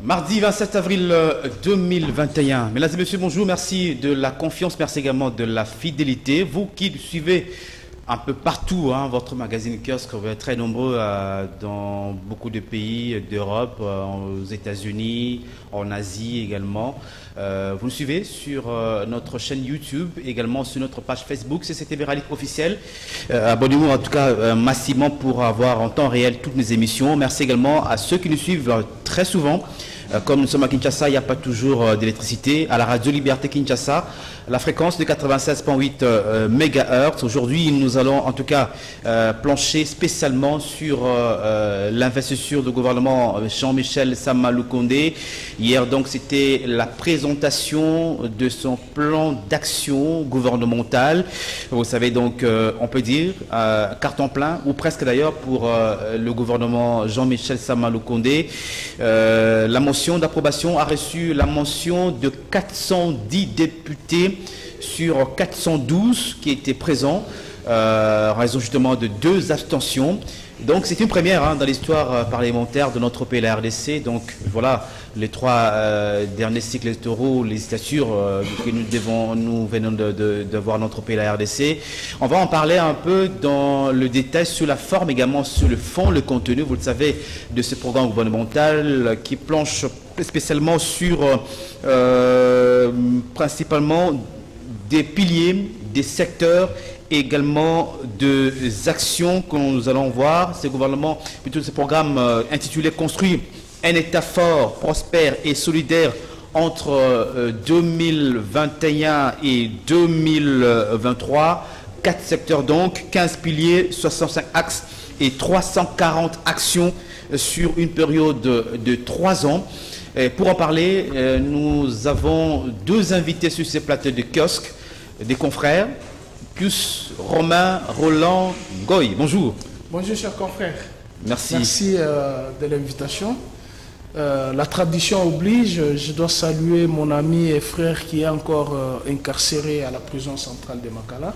Mardi 27 avril 2021. Mesdames et messieurs, bonjour. Merci de la confiance, merci également de la fidélité. Vous qui suivez un peu partout votre magazine Kiosque, vous êtes très nombreux dans beaucoup de pays d'Europe, aux États-Unis, en Asie également. Vous nous suivez sur notre chaîne YouTube, également sur notre page Facebook, CCTV Rallye officiel. Abonnez-vous en tout cas massivement pour avoir en temps réel toutes mes émissions. Merci également à ceux qui nous suivent très souvent. Comme nous sommes à Kinshasa, il n'y a pas toujours d'électricité. À la Radio Liberté Kinshasa, la fréquence de 96.8 MHz. Aujourd'hui, nous allons en tout cas plancher spécialement sur l'investiture du gouvernement Jean-Michel Sama Lukonde. Hier, donc, c'était la présentation de son plan d'action gouvernemental. Vous savez, donc, on peut dire carton plein, ou presque d'ailleurs, pour le gouvernement Jean-Michel Sama Lukonde. La motion d'approbation a reçu la mention de 410 députés sur 412 qui étaient présents, en raison justement de 2 abstentions. Donc c'est une première dans l'histoire parlementaire de notre pays, la RDC. Donc voilà les 3 derniers cycles électoraux, législatures que nous venons de voir notre pays, la RDC. On va en parler un peu dans le détail, sur la forme, également sur le fond, le contenu, vous le savez, de ce programme gouvernemental qui planche spécialement sur principalement des piliers, des secteurs, également des actions que nous allons voir. Ce gouvernement, plutôt ce programme intitulé « Construire un État fort, prospère et solidaire entre 2021 et 2023 ». 4 secteurs donc, 15 piliers, 65 axes et 340 actions sur une période de 3 ans. Et pour en parler, nous avons 2 invités sur ces plateaux de kiosque, des confrères, plus Romain Roland Goy. Bonjour. Bonjour, chers confrères. Merci. Merci de l'invitation. La tradition oblige, je dois saluer mon ami et frère qui est encore incarcéré à la prison centrale de Makala,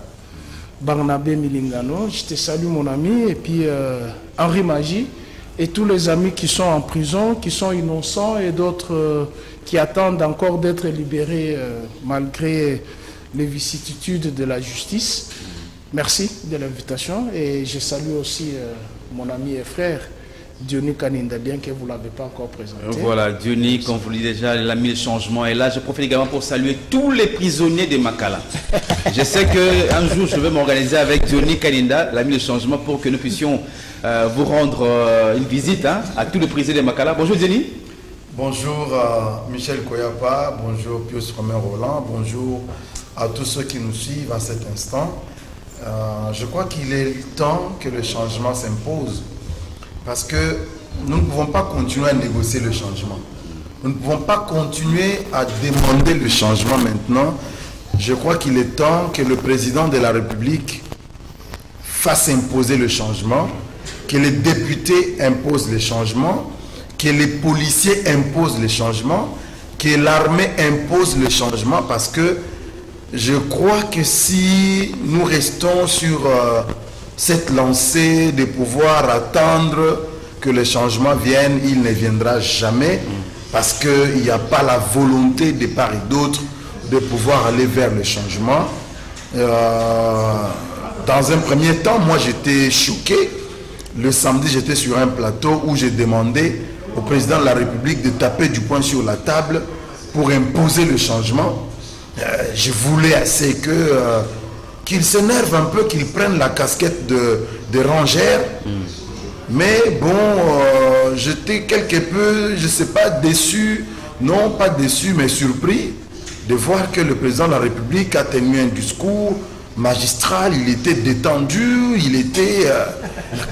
Barnabé Milingano. Je te salue, mon ami, et puis Henri Magie, et tous les amis qui sont en prison, qui sont innocents, et d'autres qui attendent encore d'être libérés malgré les vicissitudes de la justice. Merci de l'invitation, et je salue aussi mon ami et frère Diony Kaninda, bien que vous ne l'avez pas encore présenté. Voilà, Diony, comme vous le dites déjà, il a mis le changement. Et là, je profite également pour saluer tous les prisonniers de Makala. Je sais qu'un jour, je vais m'organiser avec Diony Kaninda, l'ami le changement, pour que nous puissions vous rendre une visite à tous les prisonniers de Makala. Bonjour Diony. Bonjour Michel Koyapa, bonjour Pius Romain Roland, bonjour à tous ceux qui nous suivent à cet instant. Je crois qu'il est temps que le changement s'impose, parce que nous ne pouvons pas continuer à négocier le changement. Nous ne pouvons pas continuer à demander le changement maintenant. Je crois qu'il est temps que le président de la République fasse imposer le changement, que les députés imposent le changement, que les policiers imposent le changement, que l'armée impose le changement, parce que je crois que si nous restons sur cette lancée de pouvoir attendre que le changement vienne, il ne viendra jamais, parce qu'il n'y a pas la volonté de part et d'autre de pouvoir aller vers le changement. Dans un premier temps, moi j'étais choqué. Le samedi, j'étais sur un plateau où j'ai demandé au président de la République de taper du poing sur la table pour imposer le changement. Je voulais assez qu'il s'énerve un peu, qu'il prenne la casquette de rangère. Mais bon, j'étais quelque peu, je ne sais pas, déçu, non pas déçu, mais surpris de voir que le président de la République a tenu un discours magistral. Il était détendu, il était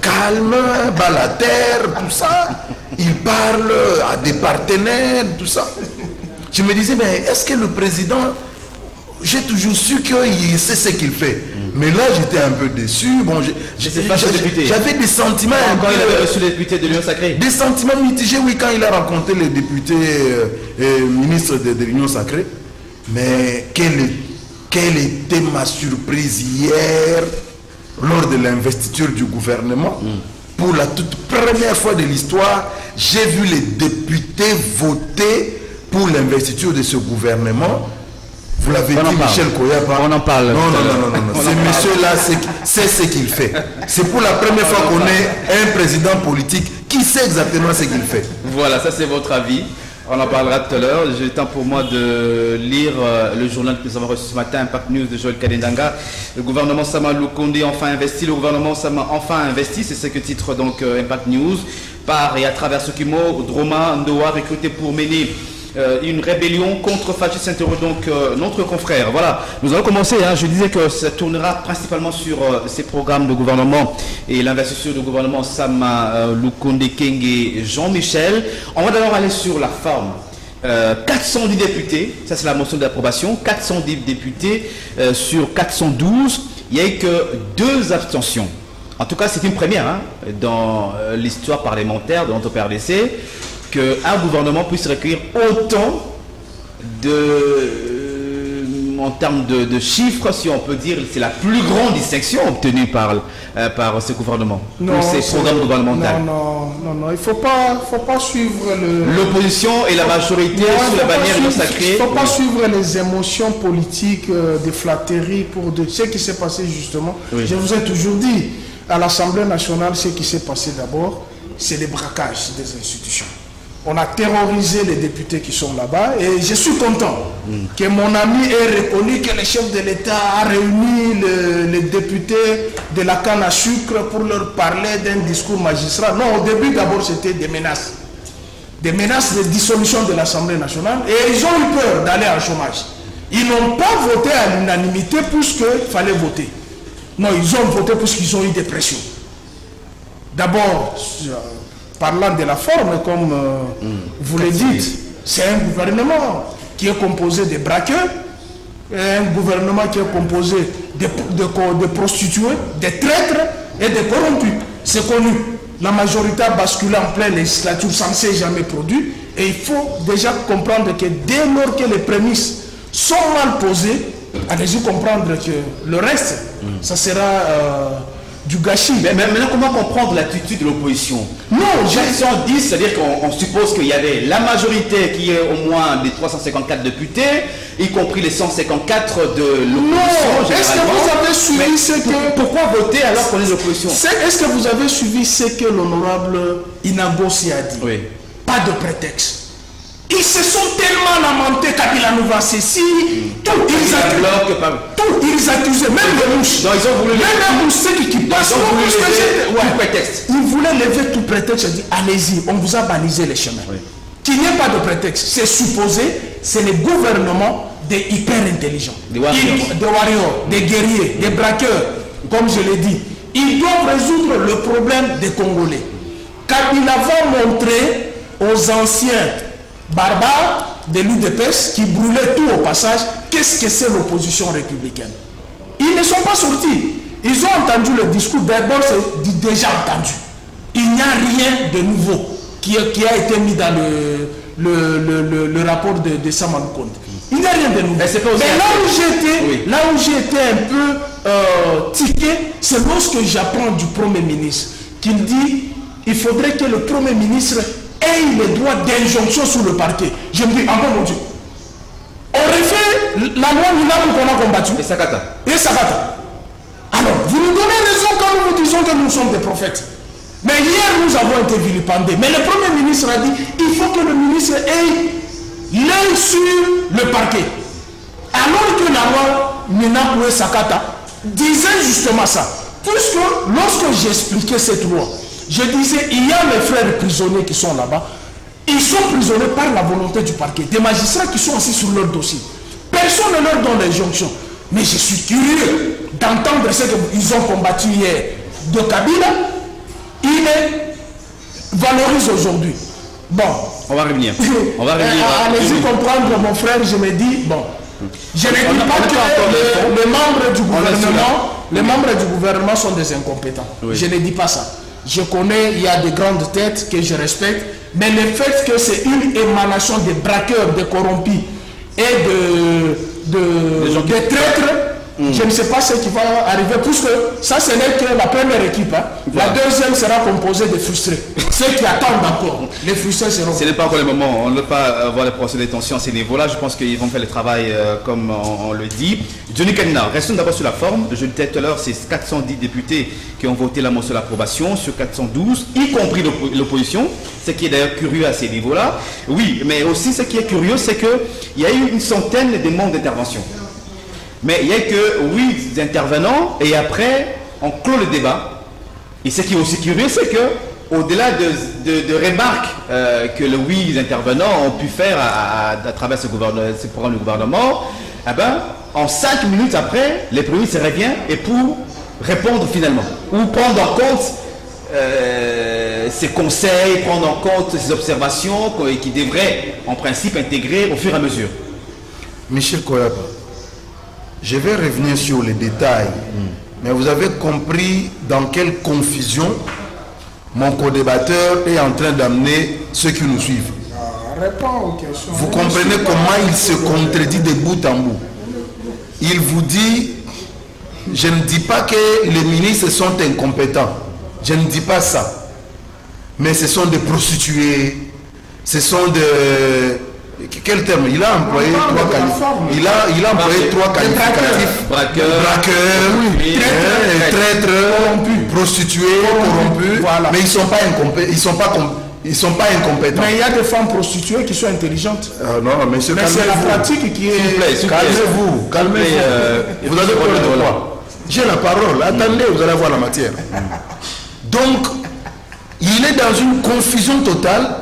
calme, bas la terre, tout ça. Il parle à des partenaires, tout ça. Je me disais, mais est-ce que le président, j'ai toujours su qu'il sait ce qu'il fait. Mais là, j'étais un peu déçu. Bon, j'avais des sentiments... Quand il avait reçu les députés de l'Union Sacrée. Des sentiments mitigés, oui, quand il a rencontré les députés ministres de l'Union Sacrée. Mais quelle était ma surprise hier, lors de l'investiture du gouvernement, pour la toute première fois de l'histoire, j'ai vu les députés voter pour l'investiture de ce gouvernement. Vous l'avez dit, Michel Koyapa. On en parle. Non. Ce monsieur-là, c'est ce qu'il fait. C'est pour la première fois qu'on ait un président politique qui sait exactement ce qu'il fait. Voilà, ça c'est votre avis. On en parlera tout à l'heure. J'ai le temps pour moi de lire le journal que nous avons reçu ce matin, Impact News de Joël Kadendanga. Le gouvernement Sama Lukonde enfin investi. Le gouvernement Sama enfin investi. C'est ce que titre donc Impact News. Par et à travers Sokimo, Droma Ndoa recruté pour mener une rébellion contre Fachi Saint-Héroux, donc notre confrère. Voilà, nous allons commencer. Je disais que ça tournera principalement sur ces programmes de gouvernement et l'investiture du gouvernement Sama Lukonde Kenge et Jean-Michel. On va d'abord aller sur la forme. 410 députés, ça c'est la motion d'approbation, 410 députés sur 412. Il n'y a eu que 2 abstentions. En tout cas, c'est une première dans l'histoire parlementaire de notre PRDC. Qu'un gouvernement puisse recueillir autant en termes de chiffres, si on peut dire, c'est la plus grande distinction obtenue par ce gouvernement, pour ces programmes gouvernementaux. Non, il ne faut pas suivre l'opposition et la majorité sous la bannière sacrée. Il ne faut pas suivre les émotions politiques de flatterie pour ce qui s'est passé justement. Oui. Je vous ai toujours dit, à l'Assemblée nationale, ce qui s'est passé d'abord, c'est le braquage des institutions. On a terrorisé les députés qui sont là-bas et je suis content que mon ami ait reconnu que le chef de l'État a réuni les députés de la canne à sucre pour leur parler d'un discours magistral. Non, au début d'abord c'était des menaces de dissolution de l'Assemblée nationale et ils ont eu peur d'aller en chômage. Ils n'ont pas voté à l'unanimité puisqu'il fallait voter. Non, ils ont voté puisqu'ils ont eu des pressions. D'abord, parlant de la forme, comme vous le dites, c'est un gouvernement qui est composé de braqueurs, un gouvernement qui est composé de prostituées, de traîtres et de corrompus. C'est connu. La majorité a basculé en pleine législature, ça ne s'est jamais produit. Et il faut déjà comprendre que dès lors que les prémices sont mal posées, allez-y comprendre que le reste, ça sera du gâchis. Mais maintenant, comment comprendre l'attitude de l'opposition? Non, j'ai 110, c'est-à-dire qu'on suppose qu'il y avait la majorité qui est au moins des 354 députés, y compris les 154 de l'opposition. Non, est-ce que vous avez suivi ce que... Pourquoi voter alors qu'on est l'opposition? Est-ce que vous avez suivi ce que l'honorable Inagossi a dit? Oui. Pas de prétexte. Ils se sont tellement lamentés Kabila nous va ceci, tout, ils accusaient, même les mouches. Non, ils ont voulu même les mouches qui passent. Tout prétexte. Ils voulaient lever tout prétexte. Je dis, allez-y, on vous a balisé les chemins. Oui. Qu'il n'y ait pas de prétexte. C'est supposé, c'est le gouvernement des hyper intelligents. Des warriors, des guerriers, des braqueurs, comme je l'ai dit. Ils doivent résoudre le problème des Congolais. Kabila va montrer aux anciens barbares de l'UDPS qui brûlaient tout au passage, qu'est-ce que c'est l'opposition républicaine. Ils ne sont pas sortis. Ils ont entendu le discours, d'abord c'est déjà entendu. Il n'y a rien de nouveau qui a été mis dans le rapport de Sama Lukonde. Il n'y a rien de nouveau. Mais là où j'ai été un peu tiqué, c'est lorsque j'apprends du Premier ministre qu'il dit il faudrait que le Premier ministre ait le droit d'injonction sur le parquet. Je me dis, ah bon mon Dieu, on refait la loi Minamu qu'on a combattue. Et Sakata. Alors, vous nous donnez raison quand nous vous disons que nous sommes des prophètes. Mais hier, nous avons été vilipendés. Mais le Premier ministre a dit, il faut que le ministre ait l'œil sur le parquet. Alors que la loi Minamu et Sakata disait justement ça. Puisque lorsque j'expliquais cette loi, je disais, il y a les frères prisonniers qui sont là-bas. Ils sont prisonniers par la volonté du parquet. Des magistrats qui sont assis sur leur dossier. Personne ne leur donne l'injonction. Mais je suis curieux d'entendre ce qu'ils ont combattu hier de Kabila. Il les valorise aujourd'hui. Bon. On va revenir. Allez-y comprendre, mon frère, je me dis, bon. Je ne dis pas que les membres du gouvernement, les membres du gouvernement sont des incompétents. Oui. Je ne dis pas ça. Je connais, il y a de grandes têtes que je respecte, mais le fait que c'est une émanation des braqueurs, des corrompus et des traîtres, Je ne sais pas ce qui va arriver, puisque ça, ce n'est que la première équipe. Hein. Voilà. La deuxième sera composée de frustrés. Ceux qui attendent encore, les frustrés seront... Ce n'est pas encore le moment. On ne veut pas avoir les procès de tension à ces niveaux-là. Je pense qu'ils vont faire le travail comme on le dit. Johnny Kanina, restons d'abord sur la forme. Je le disais tout à l'heure, c'est 410 députés qui ont voté la motion d'approbation sur 412, y compris l'opposition. Ce qui est d'ailleurs curieux à ces niveaux-là. Oui, mais aussi ce qui est curieux, c'est qu'il y a eu une centaine de demandes d'intervention. Mais il n'y a que 8 intervenants et après, on clôt le débat. Et ce qui est aussi curieux, c'est que au-delà de remarques que les 8 intervenants ont pu faire à travers ce programme du gouvernement, eh ben, en 5 minutes après, le Premier ministre revient et pour répondre finalement, ou prendre en compte ses conseils, prendre en compte ses observations qui devraient en principe intégrer au fur et à mesure. Michel Koyapa, je vais revenir sur les détails, mais vous avez compris dans quelle confusion mon co-débatteur est en train d'amener ceux qui nous suivent. Réponds aux questions. Vous comprenez comment il se contredit de bout en bout. Il vous dit, je ne dis pas que les ministres sont incompétents, je ne dis pas ça, mais ce sont des prostituées, ce sont des... Quel terme? Il a employé trois qualificatifs. Il a employé trois qualificatifs. Braqueurs, traîtres, prostituées, corrompus. Voilà. Mais ils ne sont pas incompétents. Mais il y a des femmes prostituées qui sont intelligentes. Non, mais c'est la pratique qui est... Calmez-vous, calmez-vous. Vous avez peur de quoi? J'ai la parole. Attendez, vous allez voir la matière. Donc, il est dans une confusion totale.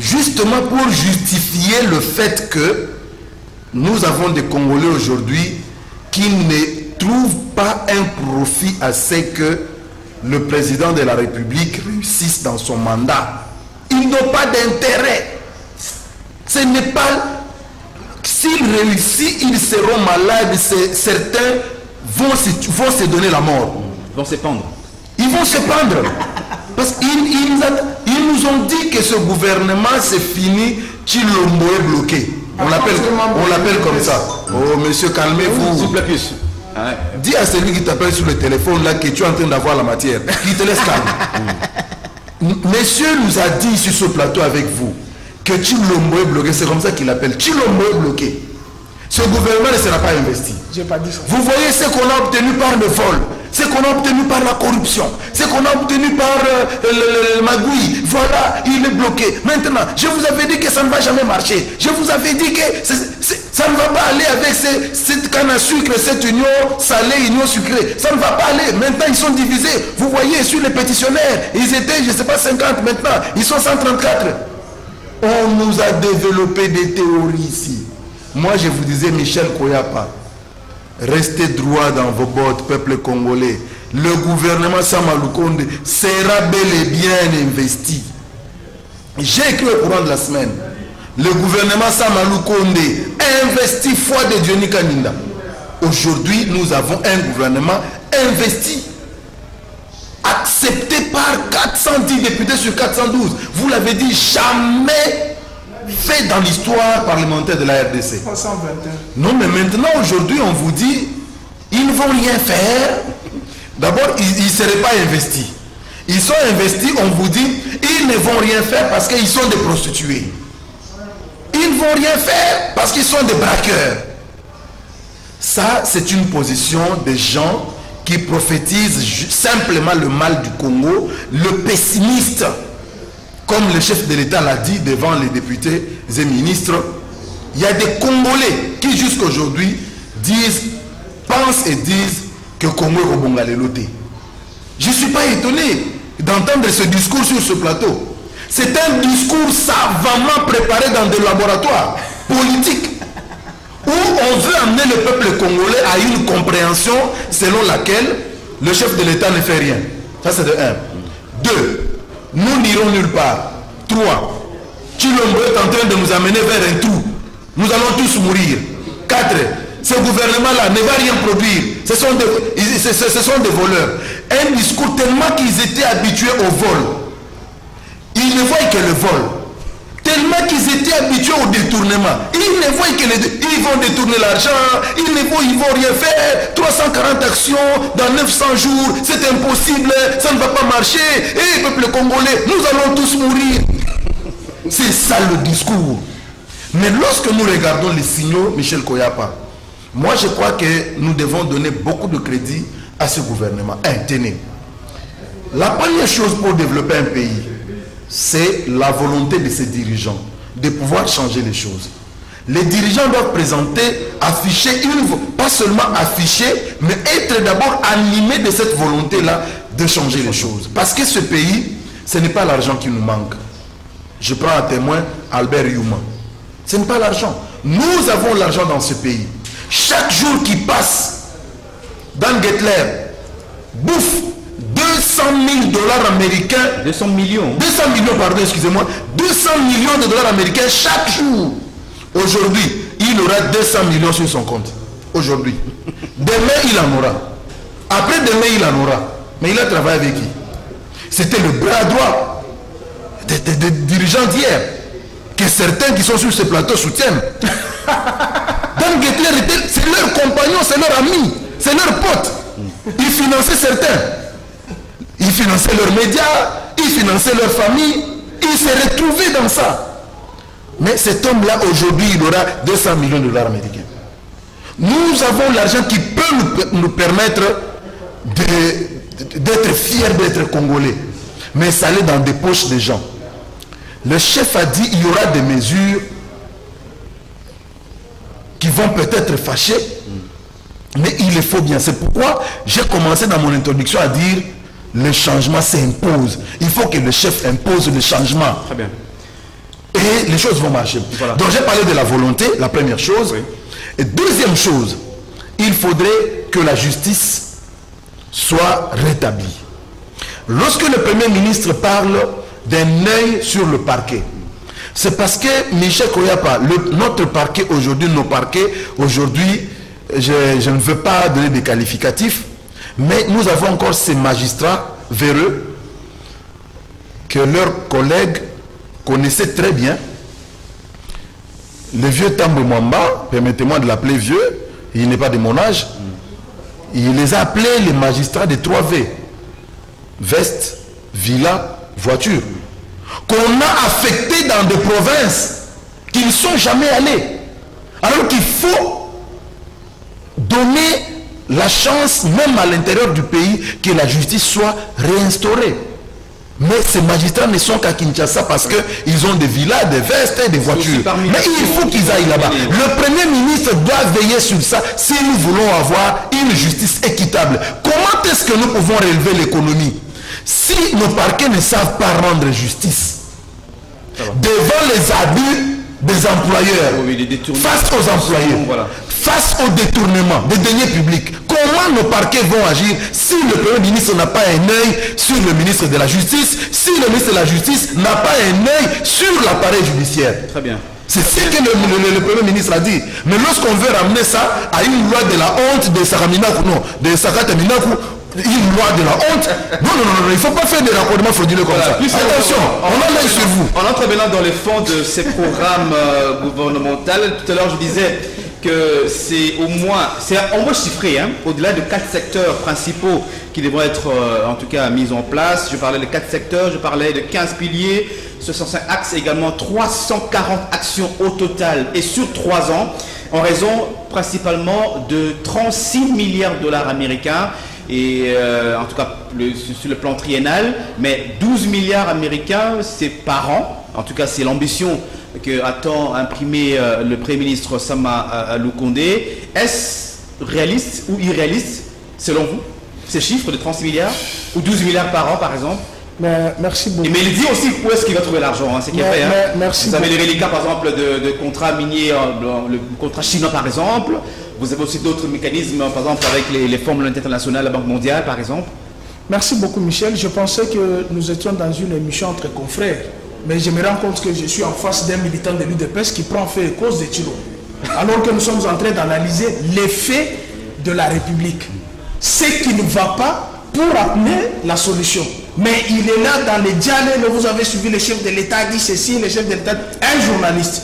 Justement pour justifier le fait que nous avons des Congolais aujourd'hui qui ne trouvent pas un profit à ce que le président de la République réussisse dans son mandat. Ils n'ont pas d'intérêt. Ce n'est pas... S'il réussit, ils seront malades. Certains vont se donner la mort. Ils vont se pendre. Ils vont se pendre. Parce qu'ils nous ont dit que ce gouvernement c'est fini, Chilombo est bloqué. On l'appelle comme ça. Oh monsieur, calmez-vous. S'il vous plaît, plus. Dis à celui qui t'appelle sur le téléphone là que tu es en train d'avoir la matière. Qu'il te laisse calme. Monsieur nous a dit sur ce plateau avec vous que Chilombo est bloqué. C'est comme ça qu'il l'appelle. Chilombo est bloqué. Ce gouvernement ne sera pas investi. J'ai pas dit ça. Vous voyez ce qu'on a obtenu par le vol, ce qu'on a obtenu par la corruption, ce qu'on a obtenu par le magouille. Voilà, il est bloqué. Maintenant, je vous avais dit que ça ne va jamais marcher. Je vous avais dit que ça ne va pas aller avec cette canne à sucre, cette union salée, union sucrée. Ça ne va pas aller. Maintenant, ils sont divisés. Vous voyez, sur les pétitionnaires, ils étaient, je ne sais pas, 50 maintenant. Ils sont 134. On nous a développé des théories ici. Moi, je vous disais, Michel Koyapa, restez droit dans vos bottes, peuple congolais. Le gouvernement Samalukonde sera bel et bien investi. J'ai écrit au courant de la semaine. Le gouvernement Samalukonde investi foi de Johnny Kanina. Aujourd'hui, nous avons un gouvernement investi, accepté par 410 députés sur 412. Vous l'avez dit, jamais fait dans l'histoire parlementaire de la RDC. 321. Non, mais maintenant, aujourd'hui, on vous dit, ils ne vont rien faire. D'abord, ils ne seraient pas investis. Ils sont investis, on vous dit, ils ne vont rien faire parce qu'ils sont des prostituées. Ils ne vont rien faire parce qu'ils sont des braqueurs. Ça, c'est une position des gens qui prophétisent simplement le mal du Congo, le pessimiste. Comme le chef de l'État l'a dit devant les députés et ministres, il y a des Congolais qui jusqu'à aujourd'hui pensent et disent que Congo est au Bongalé-Loté. Je ne suis pas étonné d'entendre ce discours sur ce plateau. C'est un discours savamment préparé dans des laboratoires politiques où on veut amener le peuple congolais à une compréhension selon laquelle le chef de l'État ne fait rien. Ça c'est de 1. 2. Nous n'irons nulle part. 3. Chilombo est en train de nous amener vers un trou. Nous allons tous mourir. 4. Ce gouvernement-là ne va rien produire. Ce sont des voleurs. Un discours tellement qu'ils étaient habitués au vol. Ils ne voient que le vol. Tel Tellement qu'ils étaient habitués au détournement. Ils ne voient ils vont détourner l'argent, ils vont rien faire. 340 actions dans 900 jours, c'est impossible, ça ne va pas marcher. Et peuple congolais, nous allons tous mourir. C'est ça le discours. Mais lorsque nous regardons les signaux, Michel Koyapa, moi je crois que nous devons donner beaucoup de crédit à ce gouvernement. Tenez. La première chose pour développer un pays, c'est la volonté de ses dirigeants de pouvoir changer les choses. Les dirigeants doivent présenter, afficher, pas seulement afficher, mais être d'abord animés de cette volonté-là de changer les choses. Parce que ce pays, ce n'est pas l'argent qui nous manque. Je prends à témoin Albert Youma. Ce n'est pas l'argent. Nous avons l'argent dans ce pays. Chaque jour qui passe, Dan Gettler bouffe 200 000 $ américains. 200 millions. 200 millions, pardon, excusez-moi. 200 millions de dollars américains chaque jour. Aujourd'hui, il aura 200 millions sur son compte. Aujourd'hui. Demain, il en aura. Après demain, il en aura. Mais il a travaillé avec qui? C'était le bras droit des dirigeants d'hier. Que certains qui sont sur ce plateau soutiennent. Dan Gettler, c'est leur compagnon, c'est leur ami, c'est leur pote. Ils finançaient certains. Ils finançaient leurs médias, ils finançaient leur famille. Ils se retrouvaient dans ça. Mais cet homme-là, aujourd'hui, il aura 200 millions de dollars américains. Nous avons l'argent qui peut nous permettre d'être fiers d'être Congolais. Mais ça allait dans des poches des gens. Le chef a dit qu'il y aura des mesures qui vont peut-être fâcher, mais il le faut bien. C'est pourquoi j'ai commencé dans mon introduction à dire le changement s'impose. Il faut que le chef impose le changement. Très bien. Et les choses vont marcher. Voilà. Donc j'ai parlé de la volonté, la première chose. Oui. Et deuxième chose, il faudrait que la justice soit rétablie. Lorsque le Premier ministre parle d'un œil sur le parquet, c'est parce que Michel Koyapa, notre parquet aujourd'hui, nos parquets aujourd'hui, je ne veux pas donner des qualificatifs, mais nous avons encore ces magistrats véreux que leurs collègues connaissaient très bien. Le vieux Tambo Mwamba, permettez-moi de l'appeler vieux, il n'est pas de mon âge, il les a appelés les magistrats des 3V. Veste, villa, voiture. Qu'on a affectés dans des provinces qui ne sont jamais allés. Alors qu'il faut donner la chance, même à l'intérieur du pays, que la justice soit réinstaurée. Mais ces magistrats ne sont qu'à Kinshasa parce qu'ils ont des villas, des vestes et des voitures. Mais il faut qu'ils aillent là-bas. Le Premier ministre doit veiller sur ça si nous voulons avoir une justice équitable. Comment est-ce que nous pouvons relever l'économie si nos parquets ne savent pas rendre justice devant les abus des employeurs, face aux employeurs, face au détournement des deniers publics? Comment nos parquets vont agir si le Premier ministre n'a pas un œil sur le ministre de la Justice, si le ministre de la Justice n'a pas un œil sur l'appareil judiciaire? Très bien. C'est ce que le Premier ministre a dit. Mais lorsqu'on veut ramener ça à une loi de la honte de Saraminakou, non, de Sakata Minakou, une loi de la honte, non, il ne faut pas faire des raccordements frauduleux comme ça. Attention, on en est sur vous. En entre maintenant dans les fonds de ces programmes gouvernementaux, tout à l'heure je disais que c'est au moins chiffré, hein, au-delà de 4 secteurs principaux qui devront être en tout cas mis en place. Je parlais de 4 secteurs, je parlais de 15 piliers, 65 axes, également 340 actions au total et sur 3 ans, en raison principalement de 36 milliards de dollars américains. Et en tout cas sur le plan triennal, mais 12 milliards américains, c'est par an. En tout cas, c'est l'ambition que attend imprimer le Premier ministre Sama Lukonde. Est-ce réaliste ou irréaliste, selon vous, ces chiffres de 36 milliards ou 12 milliards par an, par exemple? Mais merci beaucoup. Mais il dit aussi où est-ce qu'il va trouver l'argent, hein, c'est qui est vrai. Hein. Vous avez les reliquats, par exemple, de contrats miniers, le contrat chinois, par exemple. Vous avez aussi d'autres mécanismes, par exemple, avec les fonds monétaires internationaux, la Banque mondiale, par exemple. Merci beaucoup, Michel. Je pensais que nous étions dans une émission entre confrères. Mais je me rends compte que je suis en face d'un militant de l'UDPS qui prend fait cause des tirs. Alors que nous sommes en train d'analyser les faits de la République. Ce qui ne va pas pour amener la solution. Mais il est là dans les dialogues, vous avez suivi le chef de l'État, dit ceci, le chef de l'État, un journaliste.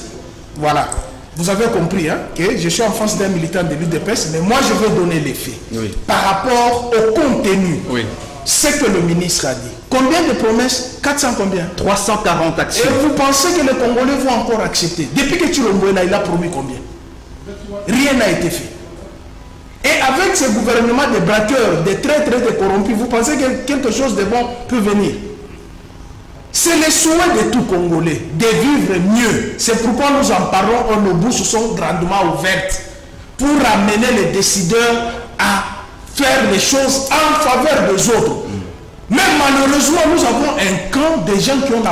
Voilà. Vous avez compris hein, que je suis en face d'un militant de l'UDPS, mais moi je veux donner les faits. Oui. Par rapport au contenu, oui. Ce que le ministre a dit. Combien de promesses? 400 combien? 340 actions. Et vous pensez que les Congolais vont encore accepter? Depuis que Chilombo est là, il a promis combien? Rien n'a été fait. Et avec ce gouvernement de braqueurs, de traîtres, de corrompus, vous pensez que quelque chose de bon peut venir? C'est le souhait de tout Congolais de vivre mieux. C'est pourquoi nous en parlons, nos bouches sont grandement ouvertes pour amener les décideurs à faire les choses en faveur des autres. Mais malheureusement, nous avons un camp de gens qui ont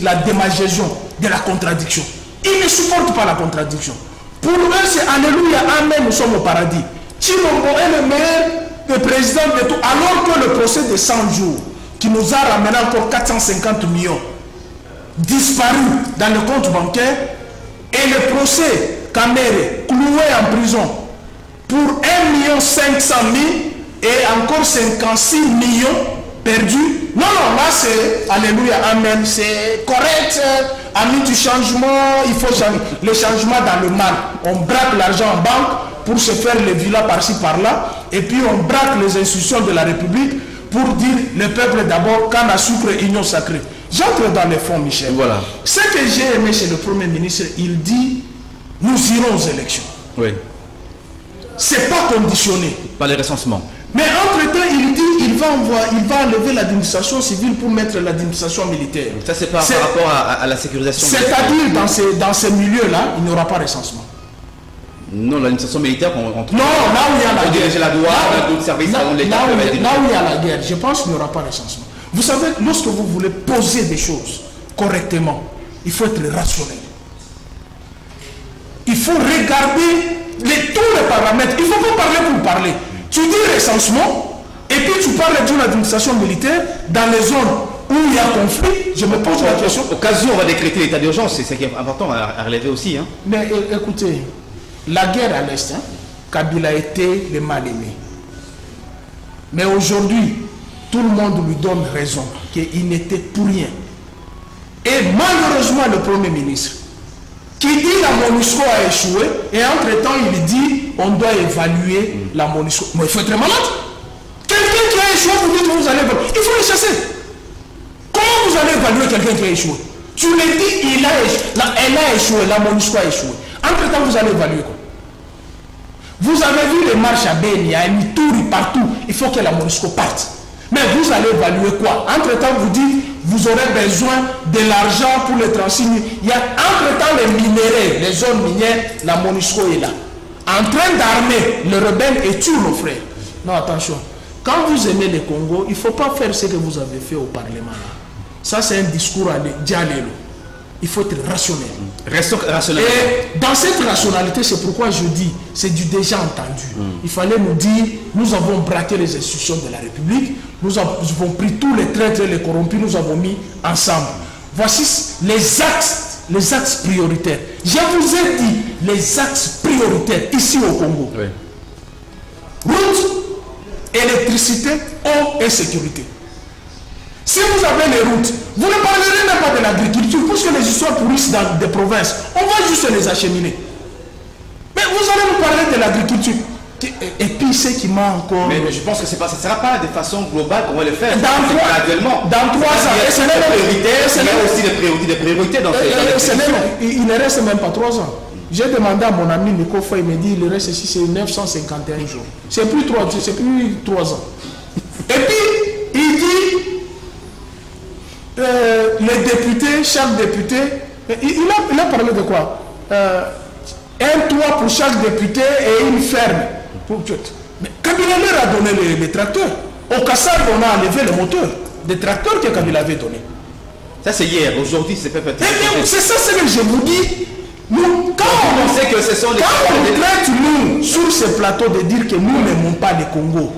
la démagogie de la contradiction. Ils ne supportent pas la contradiction. Pour eux, c'est Alléluia, Amen, nous sommes au paradis. Chilombo est le meilleur président de tout, alors que le procès de 100 jours, qui nous a ramené encore 450 millions, disparu dans le compte bancaire, et le procès Kamere, cloué en prison, pour 1 500 000 et encore 56 millions perdus. Non, non, là c'est Alléluia, Amen, c'est correct. Amis du changement, il faut changer. Le changement dans le mal. On braque l'argent en banque pour se faire les villas par-ci par-là, et puis on braque les institutions de la République pour dire le peuple d'abord, canne à sucre, union sacrée. J'entre dans les fonds, Michel. Voilà. Ce que j'ai aimé chez le Premier ministre, il dit nous irons aux élections. Oui. C'est pas conditionné. Pas les recensements. Mais entre-temps, il dit il va enlever l'administration civile pour mettre l'administration militaire. Ça, c'est par rapport à la sécurisation. C'est-à-dire, dans ces milieux-là, il n'y aura pas recensement. Non, l'administration militaire, on non, là où il y a la guerre. La douane, d'autres services, là où il y a la guerre, je pense qu'il n'y aura pas recensement. Vous savez, lorsque vous voulez poser des choses correctement, il faut être rationnel. Il faut regarder tous les paramètres. Il ne faut pas parler pour parler. Tu dis recensement, et puis tu parles d'une administration militaire dans les zones où il y a conflit. Je me pose la question. Au cas où on va décréter l'état d'urgence, c'est ce qui est important à relever aussi. Hein. Mais écoutez, la guerre à l'Est, hein, Kabila était le mal-aimé. Mais aujourd'hui, tout le monde lui donne raison qu'il n'était pour rien. Et malheureusement, le Premier ministre, qui dit la MONUSCO a échoué, et entre-temps, il dit on doit évaluer la MONUSCO. Mais il faut être malade. Quelqu'un qui a échoué, vous dites vous allez évaluer. Il faut le chasser. Comment vous allez évaluer quelqu'un qui a échoué? Tu le dis, elle a échoué, la MONUSCO a échoué. Entre-temps, vous allez évaluer quoi? Vous avez vu les marches à Beni, à Mituri, partout. Il faut que la MONUSCO parte. Mais vous allez évaluer quoi? Entre-temps, vous dites, vous aurez besoin de l'argent pour les transignes. Il y a entre-temps les minéraux, les zones minières, la MONUSCO est là. En train d'armer les rebelles et tuer nos frères. Non, attention. Quand vous aimez le Congo, il ne faut pas faire ce que vous avez fait au Parlement. Ça, c'est un discours à Dialélo. Il faut être rationnel. Restons rationnels. Et dans cette rationalité, c'est pourquoi je dis, c'est du déjà entendu. Il fallait nous dire, nous avons braqué les institutions de la République, nous avons pris tous les traîtres et les corrompus, nous avons mis ensemble. Voici les axes prioritaires. Je vous ai dit les axes prioritaires ici au Congo. Oui. Route, électricité, eau et sécurité. Si vous avez les routes, vous ne parlerez même pas de l'agriculture, puisque les histoires pourrissent dans des provinces. On va juste les acheminer. Mais vous allez nous parler de l'agriculture. Et puis ce qui m'a encore... Mais je pense que ce ne sera pas de façon globale qu'on va le faire. Dans 3 ans. Il y a aussi des priorités dans ces... Il ne reste même pas 3 ans. J'ai demandé à mon ami Nico Foy, il me dit il reste ici, c'est 951 jours. C'est plus 3 ans. Et puis, il dit... les députés, chaque député, il a parlé de quoi? Un toit pour chaque député et une ferme. Mais Kabila leur a donné les tracteurs. Au Kassab, on a enlevé le moteur des tracteurs que Kabila avait donné. Ça c'est hier, aujourd'hui c'est pas peut-être. C'est ça ce que je vous dis. Nous, quand on sait que ce sont les on traite nous sur ce plateau de dire que nous n'aimons pas le Congo,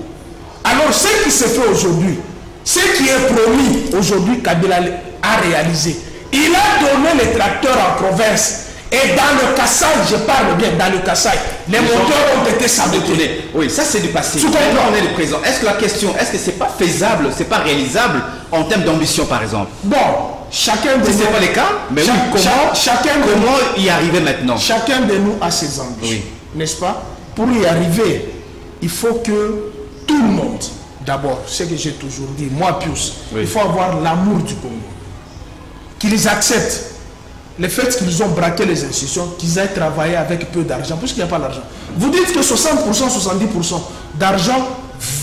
alors ce qui se fait aujourd'hui, ce qui est promis aujourd'hui, Kabila a réalisé. Il a donné les tracteurs en province. Et dans le Kassai, je parle bien, dans le Kassai, les moteurs ont été sabotés. Oui, ça c'est du passé. Maintenant, on est le présent. Est-ce que la question, est-ce que c'est pas faisable, c'est pas réalisable en termes d'ambition par exemple? Bon, chacun de nous... Si ce n'est pas le cas, mais oui, comment y arriver maintenant? Chacun de nous a ses ambitions, oui. N'est-ce pas? Pour y arriver, il faut que tout le monde, d'abord, ce que j'ai toujours dit, moi Pius, oui. Il faut avoir l'amour du Congo. Qu'ils acceptent le fait qu'ils ont braqué les institutions, qu'ils aient travaillé avec peu d'argent, puisqu'il n'y a pas d'argent. Vous dites que 60%, 70% d'argent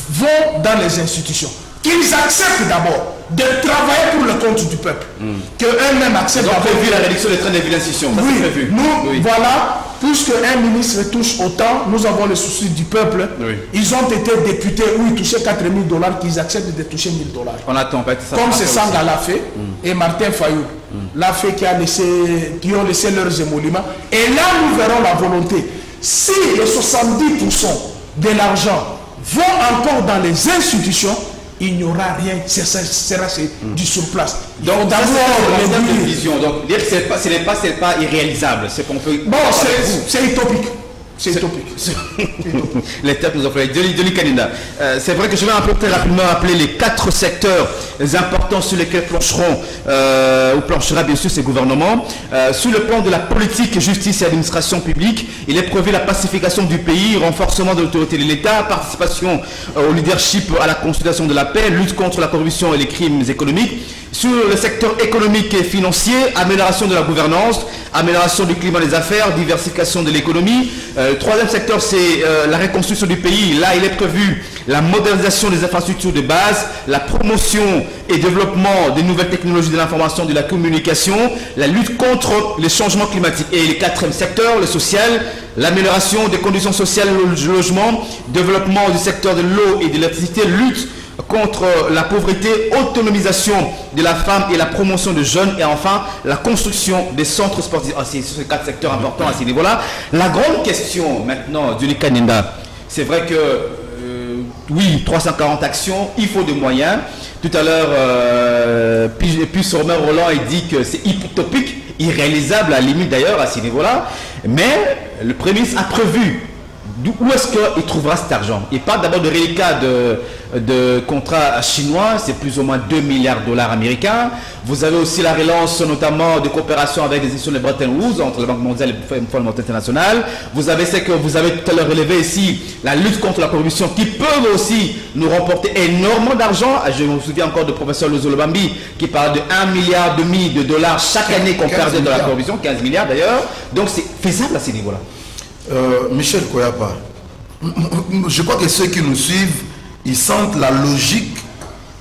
vont dans les institutions. Qu'ils acceptent d'abord de travailler pour le compte du peuple. Qu'eux-mêmes acceptent. Ils ont prévu la réduction des trains de l'institution. Oui, nous, voilà, puisque un ministre touche autant, nous avons le souci du peuple. Oui. Ils ont été députés où ils touchaient 4 000 $, qu'ils acceptent de toucher 1 000 $. On attend, ça comme c'est Sanga l'a fait et Martin Fayou l'a fait, qui ont laissé leurs émoluments. Et là, nous verrons la volonté. Si les 70% de l'argent vont encore dans les institutions, il n'y aura rien, ce sera du surplace. Donc d'abord, les visions. Donc dire que ce n'est pas irréalisable, c'est qu'on peut. Bon, c'est utopique. C'est utopique. Les termes nous ont fait. Denis Kanenda. C'est vrai que je vais un peu très rapidement rappeler les 4 secteurs importants sur lesquels planchera bien sûr ces gouvernements. Sur le plan de la politique, justice et administration publique, il est prévu la pacification du pays, renforcement de l'autorité de l'État, participation au leadership à la consolidation de la paix, lutte contre la corruption et les crimes économiques. Sur le secteur économique et financier, amélioration de la gouvernance, amélioration du climat des affaires, diversification de l'économie. Le troisième secteur, c'est la reconstruction du pays. Là, il est prévu la modernisation des infrastructures de base, la promotion et développement des nouvelles technologies de l'information et de la communication, la lutte contre les changements climatiques. Et le quatrième secteur, le social, l'amélioration des conditions sociales du logement, développement du secteur de l'eau et de l'électricité, lutte contre la pauvreté, autonomisation de la femme et la promotion de jeunes, et enfin la construction des centres sportifs. C'est ces 4 secteurs importants à ce niveau-là. La grande question maintenant, Denis Kanenda, c'est vrai que oui, 340 actions, il faut des moyens. Tout à l'heure, puis Romain Roland il dit que c'est utopique, irréalisable à la limite d'ailleurs à ce niveau-là, mais le Premier ministre a prévu. Où est-ce qu'il trouvera cet argent? Il parle d'abord de reliquats de contrats chinois, c'est plus ou moins 2 milliards $ américains. Vous avez aussi la relance notamment de coopération avec les institutions de Bretton Woods, entre la Banque mondiale et le Fonds monétaire international. Vous avez ce que vous avez tout à l'heure relevé ici, la lutte contre la corruption, qui peuvent aussi nous remporter énormément d'argent. Je me souviens encore du professeur Lozolo Bambi qui parle de 1,5 milliard $ chaque année qu'on perdait de la corruption, 15 milliards d'ailleurs. Donc c'est faisable à ce niveau-là. Michel Koyapa, je crois que ceux qui nous suivent, ils sentent la logique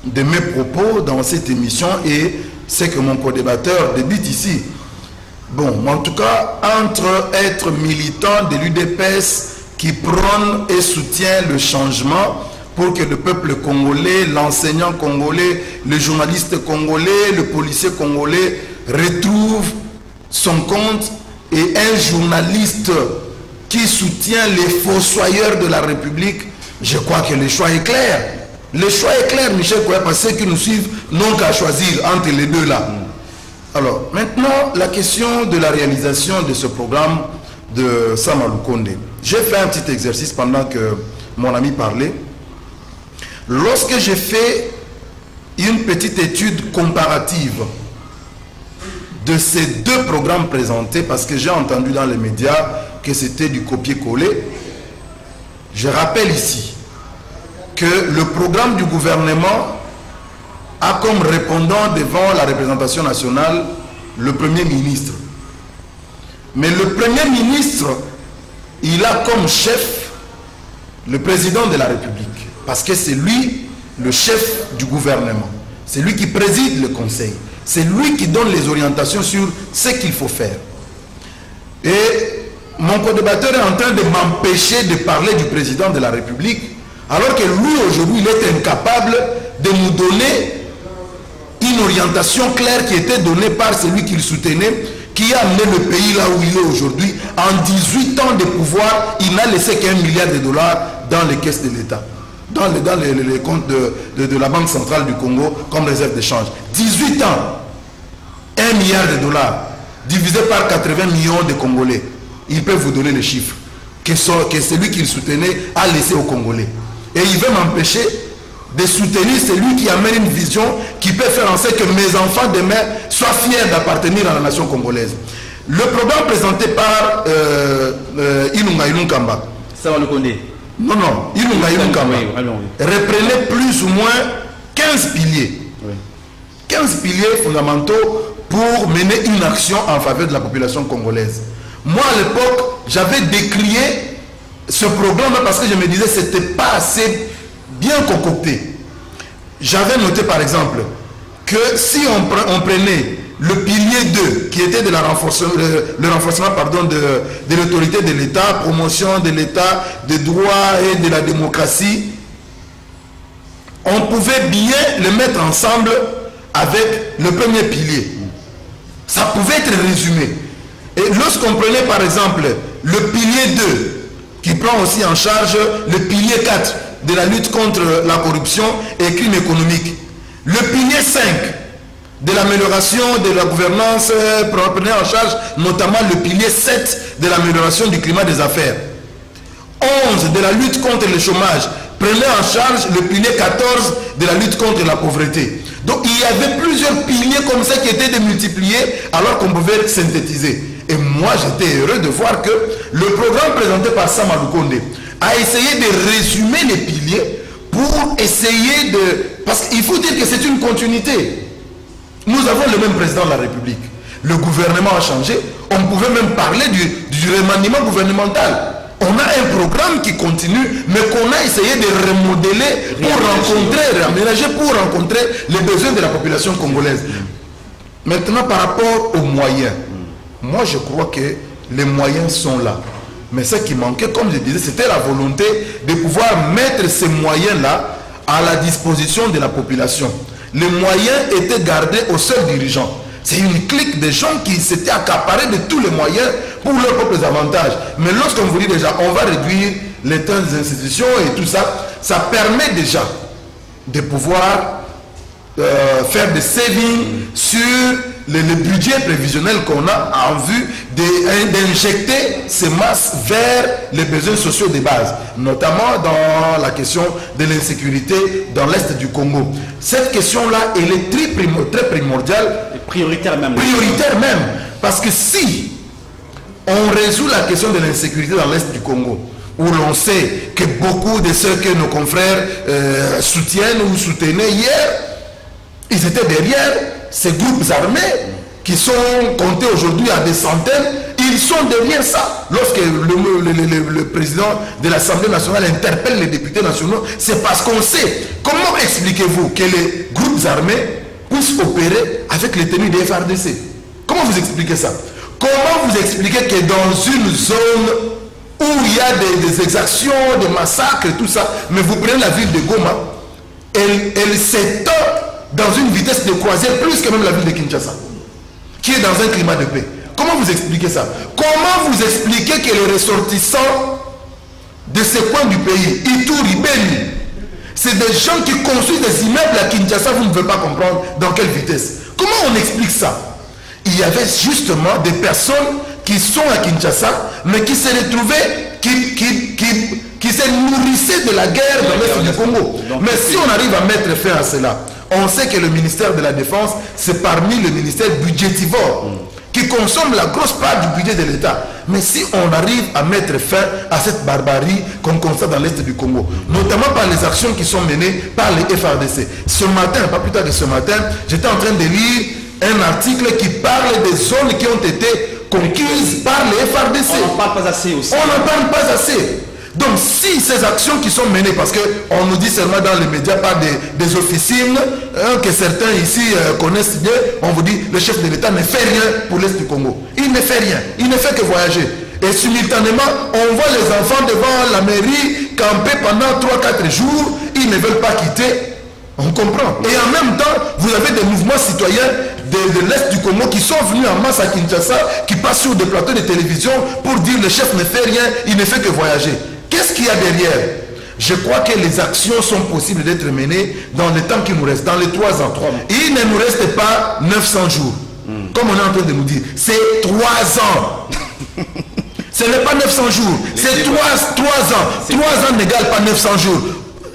de mes propos dans cette émission et c'est que mon co-débatteur débute ici. Bon, en tout cas, entre être militant de l'UDPS qui prône et soutient le changement pour que le peuple congolais, l'enseignant congolais, le journaliste congolais, le policier congolais retrouve son compte, et un journaliste qui soutient les fossoyeurs de la République, je crois que le choix est clair. Le choix est clair, Michel Koyapa, ceux qui nous suivent n'ont qu'à choisir entre les deux là. Alors, maintenant, la question de la réalisation de ce programme de Sama Lukonde. J'ai fait un petit exercice pendant que mon ami parlait. Lorsque j'ai fait une petite étude comparative de ces 2 programmes présentés, parce que j'ai entendu dans les médias que c'était du copier-coller, je rappelle ici que le programme du gouvernement a comme répondant devant la représentation nationale le Premier ministre. Mais le Premier ministre, il a comme chef le président de la République, parce que c'est lui le chef du gouvernement. C'est lui qui préside le conseil. C'est lui qui donne les orientations sur ce qu'il faut faire. Et mon co-débatteur est en train de m'empêcher de parler du président de la République, alors que lui, aujourd'hui, il est incapable de nous donner une orientation claire qui était donnée par celui qu'il soutenait, qui a amené le pays là où il est aujourd'hui. En 18 ans de pouvoir, il n'a laissé qu'1 milliard de $ dans les caisses de l'État, dans les comptes de la Banque centrale du Congo comme réserve d'échange. 18 ans, 1 milliard de $. divisé par 80 millions de Congolais. Il peut vous donner les chiffres que celui qu'il soutenait a laissé aux Congolais. Et il veut m'empêcher de soutenir celui qui amène une vision qui peut faire en sorte que mes enfants demain soient fiers d'appartenir à la nation congolaise. Le programme présenté par Ilunga Ilunkamba. Ça va le connaître. Non, non, Ilunga Ilunkamba reprenait plus ou moins 15 piliers. Oui. 15 piliers fondamentaux pour mener une action en faveur de la population congolaise. Moi, à l'époque, j'avais décrié ce programme parce que je me disais que ce n'était pas assez bien concocté. J'avais noté, par exemple, que si on prenait le pilier 2, qui était de le renforcement pardon, de l'autorité de l'État, promotion de l'État, des droits et de la démocratie, on pouvait bien le mettre ensemble avec le premier pilier. Ça pouvait être résumé. Et lorsqu'on prenait par exemple le pilier 2, qui prend aussi en charge le pilier 4 de la lutte contre la corruption et crimes économiques, le pilier 5 de l'amélioration de la gouvernance prenait en charge notamment le pilier 7 de l'amélioration du climat des affaires, 11 de la lutte contre le chômage prenait en charge le pilier 14 de la lutte contre la pauvreté. Donc il y avait plusieurs piliers comme ça qui étaient démultipliés alors qu'on pouvait synthétiser. Et moi j'étais heureux de voir que le programme présenté par Sam Alukonde a essayé de résumer les piliers pour essayer de... Parce qu'il faut dire que c'est une continuité. Nous avons le même président de la République. Le gouvernement a changé. On pouvait même parler du remaniement gouvernemental. On a un programme qui continue, mais qu'on a essayé de remodeler pour aménager pour rencontrer les besoins de la population congolaise. Maintenant, par rapport aux moyens, moi je crois que les moyens sont là. Mais ce qui manquait, comme je disais, c'était la volonté de pouvoir mettre ces moyens-là à la disposition de la population. Les moyens étaient gardés aux seuls dirigeants. C'est une clique de gens qui s'étaient accaparés de tous les moyens pour leurs propres avantages. Mais lorsqu'on vous dit déjà, on va réduire les temps des institutions et tout ça, ça permet déjà de pouvoir faire des savings sur le budget prévisionnel qu'on a en vue d'injecter ces masses vers les besoins sociaux de base, notamment dans la question de l'insécurité dans l'Est du Congo. Cette question-là, elle est très primordiale. Et prioritaire même. Prioritaire même. Parce que si on résout la question de l'insécurité dans l'Est du Congo, où l'on sait que beaucoup de ceux que nos confrères soutiennent ou soutenaient hier, ils étaient derrière ces groupes armés qui sont comptés aujourd'hui à des centaines, ils sont derrière ça. Lorsque le président de l'Assemblée nationale interpelle les députés nationaux, c'est parce qu'on sait. Comment expliquez-vous que les groupes armés puissent opérer avec les tenues des FARDC? Comment vous expliquez ça? Comment vous expliquez que dans une zone où il y a des exactions, des massacres et tout ça, mais vous prenez la ville de Goma, elle s'étend dans une vitesse de croisière plus que même la ville de Kinshasa, qui est dans un climat de paix. Comment vous expliquez ça? Comment vous expliquez que les ressortissants de ces coins du pays, Ituri, Beni, c'est des gens qui construisent des immeubles à Kinshasa, vous ne pouvez pas comprendre dans quelle vitesse. Comment on explique ça? Il y avait justement des personnes qui sont à Kinshasa, mais qui se retrouvaient, qui se nourrissaient de la guerre dans l'Est du Congo. Mais si on arrive à mettre fin à cela, on sait que le ministère de la Défense, c'est parmi les ministères budgétivores qui consomment la grosse part du budget de l'État. Mais si on arrive à mettre fin à cette barbarie qu'on constate dans l'Est du Congo, notamment par les actions qui sont menées par les FARDC. Ce matin, pas plus tard que ce matin, j'étais en train de lire un article qui parle des zones qui ont été conquises par les FARDC. On n'en parle pas assez aussi. On n'en parle pas assez. Donc si ces actions qui sont menées, parce qu'on nous dit seulement dans les médias par des officines que certains ici connaissent bien, on vous dit le chef de l'État ne fait rien pour l'Est du Congo. Il ne fait rien, il ne fait que voyager. Et simultanément, on voit les enfants devant la mairie camper pendant 3-4 jours, ils ne veulent pas quitter. On comprend. Et en même temps, vous avez des mouvements citoyens de l'Est du Congo qui sont venus en masse à Kinshasa, qui passent sur des plateaux de télévision pour dire le chef ne fait rien, il ne fait que voyager. Qu'est-ce qu'il y a derrière? Je crois que les actions sont possibles d'être menées dans le temps qui nous reste, dans les 3 ans. Il ne nous reste pas 900 jours. Comme on est en train de nous dire, c'est 3 ans. Ce n'est pas 900 jours, c'est 3 ans. 3 ans n'égale pas 900 jours.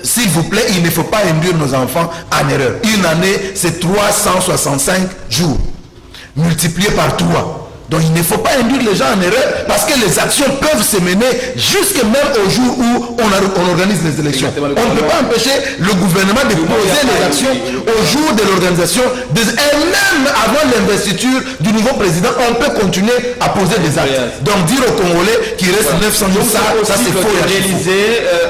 S'il vous plaît, il ne faut pas induire nos enfants en erreur. Une année, c'est 365 jours, multiplié par 3. Donc il ne faut pas induire les gens en erreur parce que les actions peuvent se mener jusque même au jour où on organise les élections. On ne peut pas empêcher le gouvernement de poser les actions au jour de l'organisation. Et même avant l'investiture du nouveau président, on peut continuer à poser des actes. Donc dire aux Congolais qu'il reste 900 jours, ça c'est faux.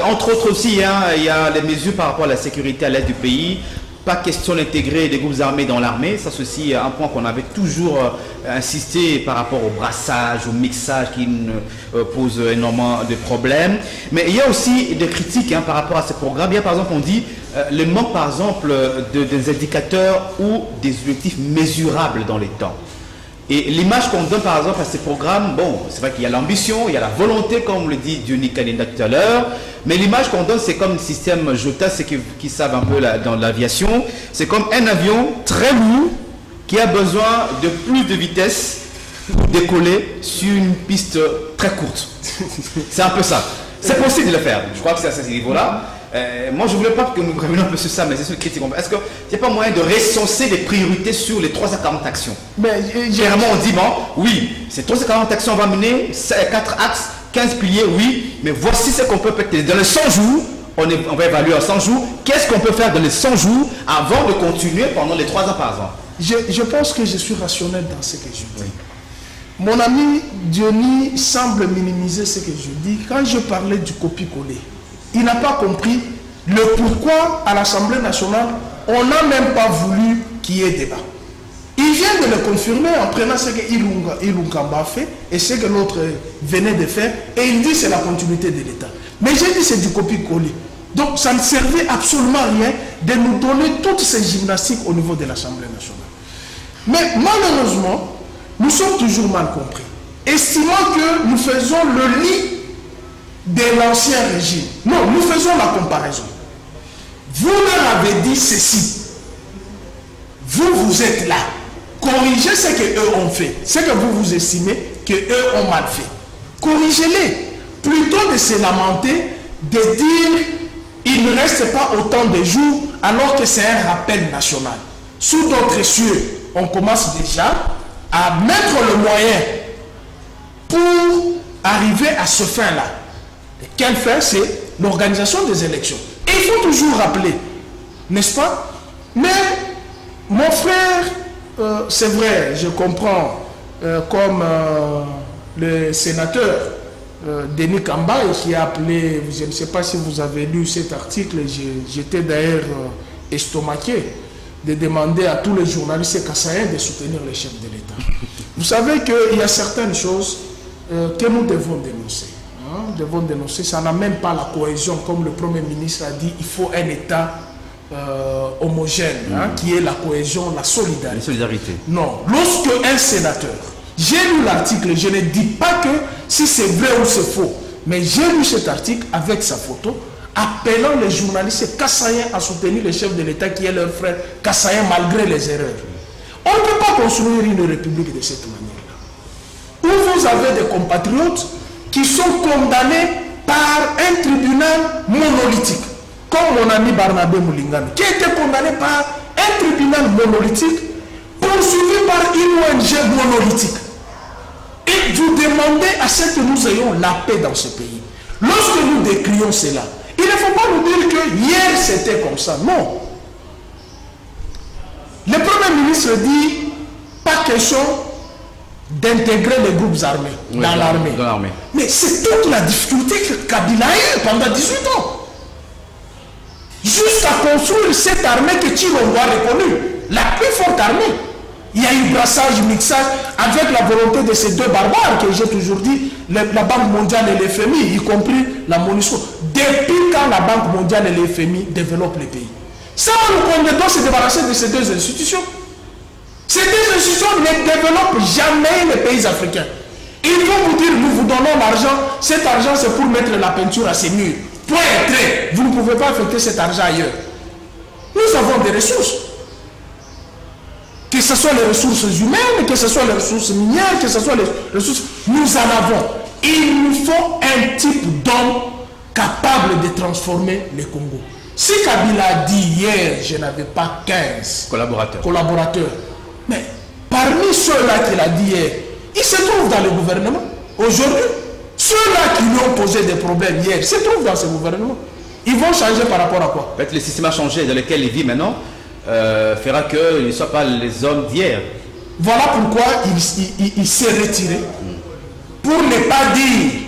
Entre autres aussi, hein, il y a les mesures par rapport à la sécurité à l'est du pays. Pas question d'intégrer des groupes armés dans l'armée. Ça, c'est aussi un point qu'on avait toujours insisté par rapport au brassage, au mixage qui pose énormément de problèmes. Mais il y a aussi des critiques par rapport à ces programmes. Il y a, par exemple, on dit le manque, par exemple, des indicateurs ou des objectifs mesurables dans les temps. Et l'image qu'on donne par exemple à ces programmes, bon, c'est vrai qu'il y a l'ambition, il y a la volonté, comme le dit Diony Kalenda tout à l'heure, mais l'image qu'on donne, c'est comme le système JOTA, ceux qui savent un peu dans l'aviation, c'est comme un avion très lourd qui a besoin de plus de vitesse pour décoller sur une piste très courte. C'est un peu ça. C'est possible de le faire. Je crois que c'est à ce niveau-là. Moi, je ne voulais pas que nous revenions un peu sur ça, mais c'est ce critique. Est-ce qu'il n'y a pas moyen de recenser les priorités sur les 340 actions? Généralement, on dit, bon, oui, ces 340 actions, on va mener 4 axes, 15 piliers, oui, mais voici ce qu'on peut faire. Dans les 100 jours, on va évaluer en 100 jours, qu'est-ce qu'on peut faire dans les 100 jours avant de continuer pendant les 3 ans par exemple? Je pense que je suis rationnel dans ce que je dis. Mon ami Diony semble minimiser ce que je dis. Quand je parlais du copier-coller, il n'a pas compris le pourquoi à l'Assemblée nationale, on n'a même pas voulu qu'il y ait débat. Il vient de le confirmer en prenant ce que Ilungamba a fait et ce que l'autre venait de faire. Et il dit que c'est la continuité de l'État. Mais j'ai dit c'est du copier-coller. Donc ça ne servait absolument à rien de nous donner toutes ces gymnastiques au niveau de l'Assemblée nationale. Mais malheureusement, nous sommes toujours mal compris. Estimant que nous faisons le lit de l'ancien régime. Non, nous faisons la comparaison. Vous leur avez dit ceci. Vous êtes là. Corrigez ce qu'eux ont fait. Ce que vous estimez qu'eux ont mal fait. Corrigez-les. Plutôt de se lamenter, de dire il ne reste pas autant de jours alors que c'est un rappel national. Sous d'autres cieux, on commence déjà à mettre le moyen pour arriver à ce fin-là. Et quelle fin? C'est l'organisation des élections. Et il faut toujours rappeler, n'est-ce pas? Mais mon frère, c'est vrai, je comprends, comme le sénateur Denis Kamba qui a appelé, je ne sais pas si vous avez lu cet article, j'étais d'ailleurs estomaqué de demander à tous les journalistes kassaïens de soutenir les chefs de l'État. Vous savez qu'il y a certaines choses que nous devons dénoncer. Devons dénoncer, ça n'a même pas la cohésion, comme le Premier ministre a dit, il faut un État homogène, qui est la cohésion, la solidarité. Non, lorsque un sénateur, j'ai lu l'article, je ne dis pas que si c'est vrai ou c'est faux, mais j'ai lu cet article avec sa photo, appelant les journalistes kassaïens à soutenir le chef de l'État qui est leur frère kassaïen malgré les erreurs. On ne peut pas construire une république de cette manière-là. Où vous avez des compatriotes qui sont condamnés par un tribunal monolithique, comme mon ami Barnabé Moulingane, qui a été condamné par un tribunal monolithique, poursuivi par une ONG monolithique. Et vous demandez à ce que nous ayons la paix dans ce pays. Lorsque nous décrions cela, il ne faut pas nous dire que hier c'était comme ça. Non. Le Premier ministre dit, pas question d'intégrer les groupes armés dans l'armée. Mais c'est toute la difficulté que Kabila a eu pendant 18 ans. Jusqu'à construire cette armée que Tshilombo a reconnue, la plus forte armée. Il y a eu brassage, mixage, avec la volonté de ces deux barbares que j'ai toujours dit, la Banque mondiale et l'FMI, y compris la MONUSCO. Depuis quand la Banque mondiale et l'FMI développent les pays? Ça, on doit se débarrasser de ces deux institutions. Ces deux institutions ne développent jamais les pays africains. Ils vont vous dire, nous vous donnons l'argent, cet argent c'est pour mettre la peinture à ces murs. Point et trait. Vous ne pouvez pas affecter cet argent ailleurs. Nous avons des ressources que Que ce soit les ressources humaines, que ce soit les ressources minières, que ce soit les ressources... Nous en avons. Il nous faut un type d'homme capable de transformer le Congo. Si Kabila a dit hier, je n'avais pas 15 collaborateurs, mais parmi ceux-là qu'il a dit hier, ils se trouvent dans le gouvernement. Aujourd'hui, ceux-là qui lui ont posé des problèmes hier se trouvent dans ce gouvernement. Ils vont changer par rapport à quoi? En fait, le système a changé dans lequel il vit maintenant fera qu'ils ne soient pas les hommes d'hier. Voilà pourquoi il s'est retiré. Pour ne pas dire,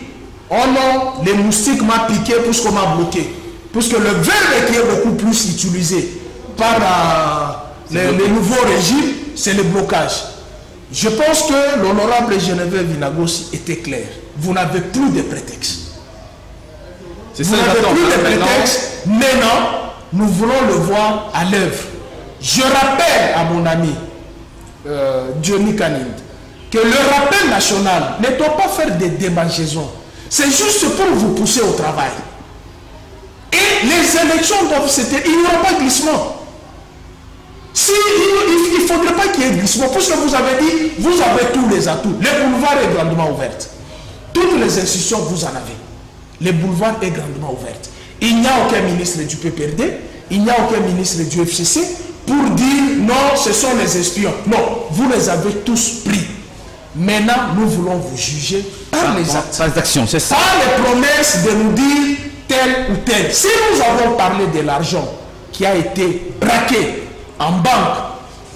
oh non, les moustiques m'ont piqué puisqu'on m'a bloqué. Puisque le verbe qui est beaucoup plus utilisé par les nouveaux régimes, c'est le blocage. Je pense que l'honorable Geneviève Villagos était clair. Vous n'avez plus de prétexte. Vous n'avez plus de prétexte. Maintenant, nous voulons le voir à l'œuvre. Je rappelle à mon ami Johnny Kanind que le rappel national ne doit pas faire des démangeaisons. C'est juste pour vous pousser au travail. Et les élections doivent se tenir. Il n'y aura pas de glissement. Il ne faudrait pas qu'il y ait glissement. Puisque vous avez dit, vous avez tous les atouts. Le boulevard est grandement ouvert. Toutes les institutions, vous en avez. Le boulevard est grandement ouvert. Il n'y a aucun ministre du PPRD, il n'y a aucun ministre du FCC pour dire non, ce sont les espions. Non, vous les avez tous pris. Maintenant, nous voulons vous juger par les actions. C'est ça. Pas les promesses de nous dire tel ou tel. Si nous avons parlé de l'argent qui a été braqué en banque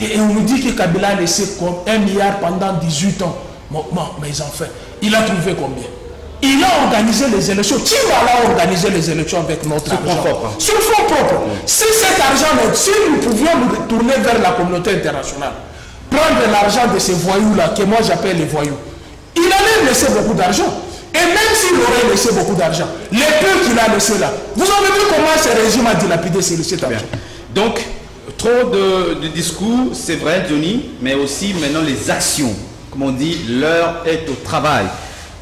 et on nous dit que Kabila a laissé comme 1 milliard pendant 18 ans, mes enfants, il a trouvé combien? Il a organisé les élections. Qui va organiser les élections avec notre argent? Sur fonds propres. Si cet argent, si nous pouvions nous tourner vers la communauté internationale, prendre l'argent de ces voyous-là, que moi j'appelle les voyous, il allait laisser beaucoup d'argent. Et même s'il aurait laissé beaucoup d'argent, les peu qu'il a laissé là, vous avez vu comment ce régime a dilapidé cet argent. Donc, trop de discours, c'est vrai, Johnny, mais aussi maintenant les actions. Comme on dit, l'heure est au travail.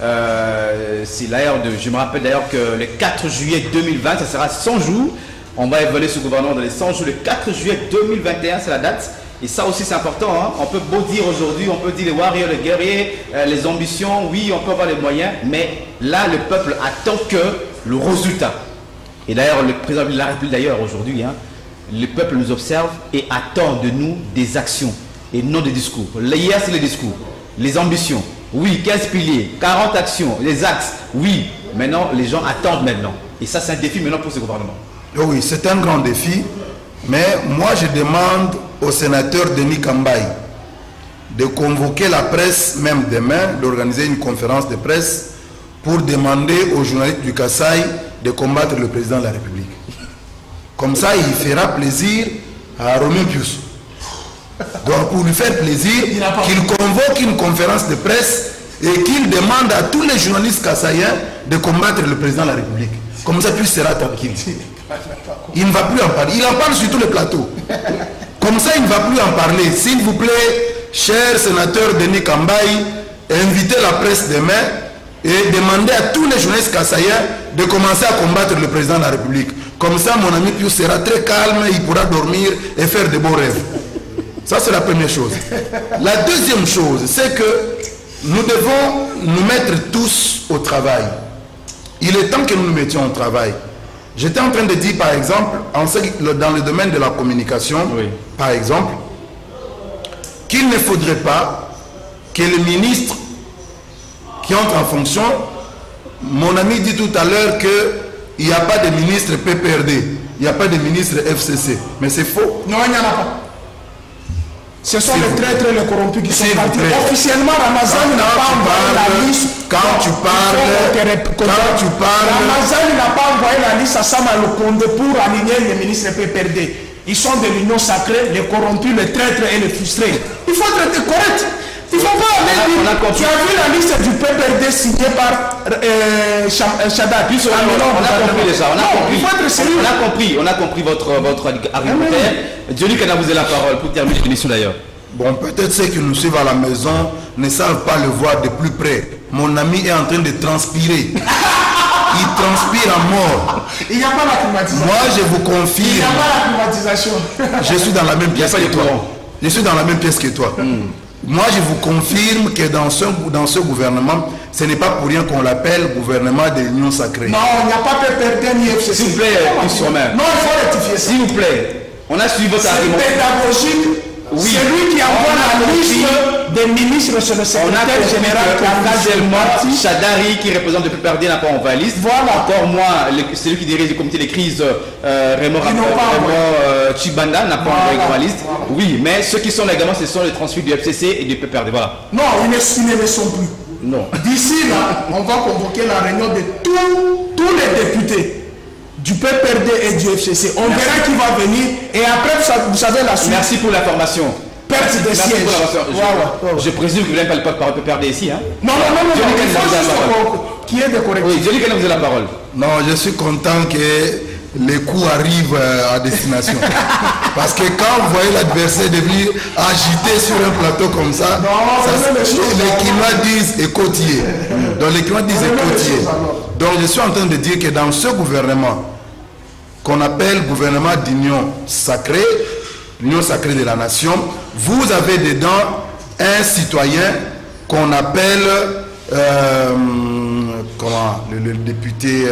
Je me rappelle d'ailleurs que le 4 juillet 2020, ça sera 100 jours. On va évaluer ce gouvernement dans les 100 jours. Le 4 juillet 2021, c'est la date. Et ça aussi, c'est important. Hein. On peut beau dire aujourd'hui, on peut dire les warriors, les guerriers, les ambitions. Oui, on peut avoir les moyens. Mais là, le peuple attend que le résultat. Et d'ailleurs, le président de la République, d'ailleurs, aujourd'hui, hein, le peuple nous observe et attend de nous des actions et non des discours. Hier, c'est les discours. Les ambitions. Oui, 15 piliers, 40 actions, les axes, oui. Maintenant, les gens attendent maintenant. Et ça, c'est un défi maintenant pour ce gouvernement. Oui, c'est un grand défi. Mais moi, je demande au sénateur Denis Kambaï de convoquer la presse, même demain, d'organiser une conférence de presse pour demander aux journalistes du Kasaï de combattre le président de la République. Comme ça, il fera plaisir à Romain Pius. Donc, pour lui faire plaisir, qu'il convoque une conférence de presse et qu'il demande à tous les journalistes kassaïens de combattre le président de la République. Comme ça, Pius sera tranquille. Il ne va plus en parler. Il en parle sur tous les plateaux. Comme ça, il ne va plus en parler. S'il vous plaît, cher sénateur Denis Kambaï, invitez la presse demain et demandez à tous les journalistes kassaïens de commencer à combattre le président de la République. Comme ça, mon ami Pius sera très calme, il pourra dormir et faire de beaux rêves. Ça, c'est la première chose. La deuxième chose, c'est que nous devons nous mettre tous au travail. Il est temps que nous nous mettions au travail. J'étais en train de dire, par exemple, dans le domaine de la communication, oui, par exemple, qu'il ne faudrait pas que les ministres qui entrent en fonction, mon ami dit tout à l'heure qu'il n'y a pas de ministre PPRD, il n'y a pas de ministre FCC. Mais c'est faux. Non, il n'y en a pas. Ce sont les traîtres et les corrompus qui sont partis. Officiellement, Ramazan n'a pas envoyé la liste. Quand tu parles, Ramazan n'a pas envoyé la liste à Sama Lokonde pour aligner les ministres PPRD. Ils sont de l'union sacrée, les corrompus, les traîtres et les frustrés. Il faut être correct. Il ne faut pas aller dire. Tu as vu la liste du PPRD signée par Shaddad. On a compris déjà. On a compris votre argumentaire. Johnny Kana, vous avez la parole pour terminer l'émission d'ailleurs. Bon, peut-être ceux qui nous suivent à la maison ne savent pas le voir de plus près. Mon ami est en train de transpirer. Il transpire à mort. Il n'y a pas la climatisation. Moi, je vous confirme. Il n'y a pas la climatisation. Je suis dans la même pièce que toi. je suis dans la même pièce que toi. Moi, je vous confirme que dans ce gouvernement, ce n'est pas pour rien qu'on l'appelle gouvernement de l'Union sacrée. Non, il n'y a pas PPRD ni FCC. S'il vous plaît, non, il faut rectifier ça. S'il vous plaît, on a suivi votre argument. C'est pédagogique. Oui. C'est lui qui envoie la liste des ministres sur le secrétaire général casuellement Chadari qui représente le PPRD n'a pas envoyé la liste. Voilà. Encore moi, celui qui dirige le comité des crises, Raymond Chibanda n'a pas envoyé la liste. Voilà. Oui, mais ceux qui sont également, ce sont les transferts du FCC et du PPRD. Voilà. Non, ils ne le sont plus. Non. D'ici là, on va convoquer la réunion de tous les députés du PPRD et du FCC. On verra qui va venir et après, vous savez la suite. Merci pour l'information. Perte des sièges. Je présume que vous n'avez pas le PPRD ici. Hein? Non, qui est de correctif. Oui, Johnny, vous avez la parole. Non, je suis content que les coups arrivent à destination. Parce que quand vous voyez l'adversaire devenir agité sur un plateau comme ça, les Quinois disent écoutier. Donc les Quinois disent écoutier. Donc je suis en train de dire que dans ce gouvernement, qu'on appelle gouvernement d'union sacrée, l'union sacrée de la nation, vous avez dedans un citoyen qu'on appelle comment, le député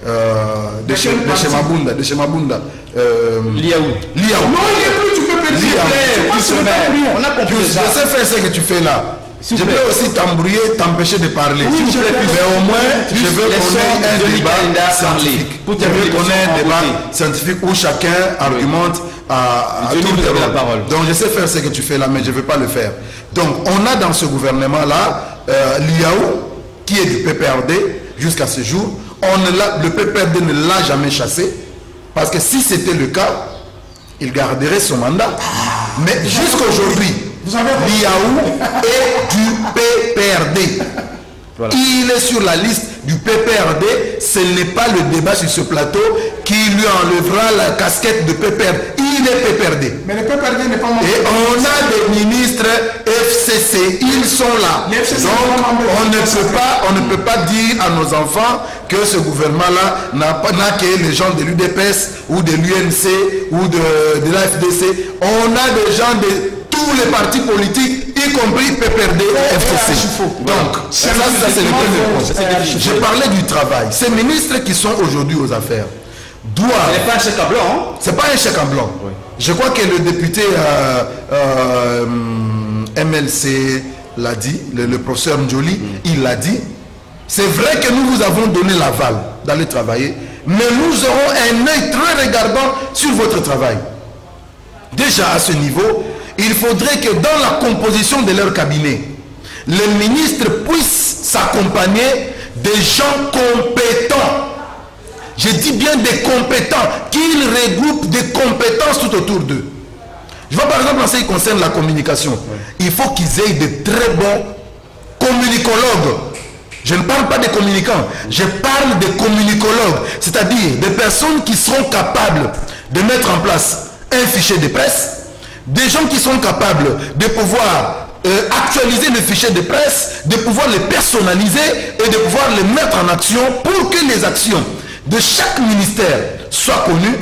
de Chemabunda. Liaou. Non, il est plus, tu peux péter. On a compris. Je sais faire ce que tu fais là. Je peux aussi t'embrouiller, t'empêcher de parler. Oui, mais au moins, je veux qu'on ait un débat scientifique. Je veux qu'on ait un débat scientifique où chacun argumente à tout le parole. Donc je sais faire ce que tu fais là, mais je ne veux pas le faire. Donc on a dans ce gouvernement-là Liaou, qui est du PPRD jusqu'à ce jour. Le PPRD ne l'a jamais chassé, parce que si c'était le cas, il garderait son mandat. Mais jusqu'aujourd'hui, Liaou est du PPRD. Voilà. Il est sur la liste du PPRD. Ce n'est pas le débat sur ce plateau qui lui enlèvera la casquette de PPRD. Il est PPRD. Mais le PPRD n'est pas membre. Et on a des ministres FCC. Ils sont là. Donc on ne peut pas dire à nos enfants que ce gouvernement-là n'a que les gens de l'UDPS ou de l'UNC ou de l'AFDC. On a des gens de tous les partis politiques, y compris PPRD et FCC. Donc, ça c'est le premier point. Je parlais du travail. Ces ministres qui sont aujourd'hui aux affaires doivent... Ce n'est pas un chèque en blanc. Hein? Ce n'est pas un chèque en blanc. Oui. Je crois que le député MLC l'a dit, le professeur Ndjoli, il l'a dit. C'est vrai que nous vous avons donné l'aval d'aller travailler, mais nous aurons un œil très regardant sur votre travail. Déjà à ce niveau, il faudrait que dans la composition de leur cabinet, les ministres puissent s'accompagner des gens compétents. Je dis bien des compétents, qu'ils regroupent des compétences tout autour d'eux. Je vois par exemple en ce qui concerne la communication. Il faut qu'ils aient de très bons communicologues. Je ne parle pas des communicants, je parle des communicologues, c'est-à-dire des personnes qui seront capables de mettre en place un fichier de presse, des gens qui sont capables de pouvoir actualiser le fichier de presse, de pouvoir les personnaliser et de pouvoir les mettre en action pour que les actions de chaque ministère soient connues,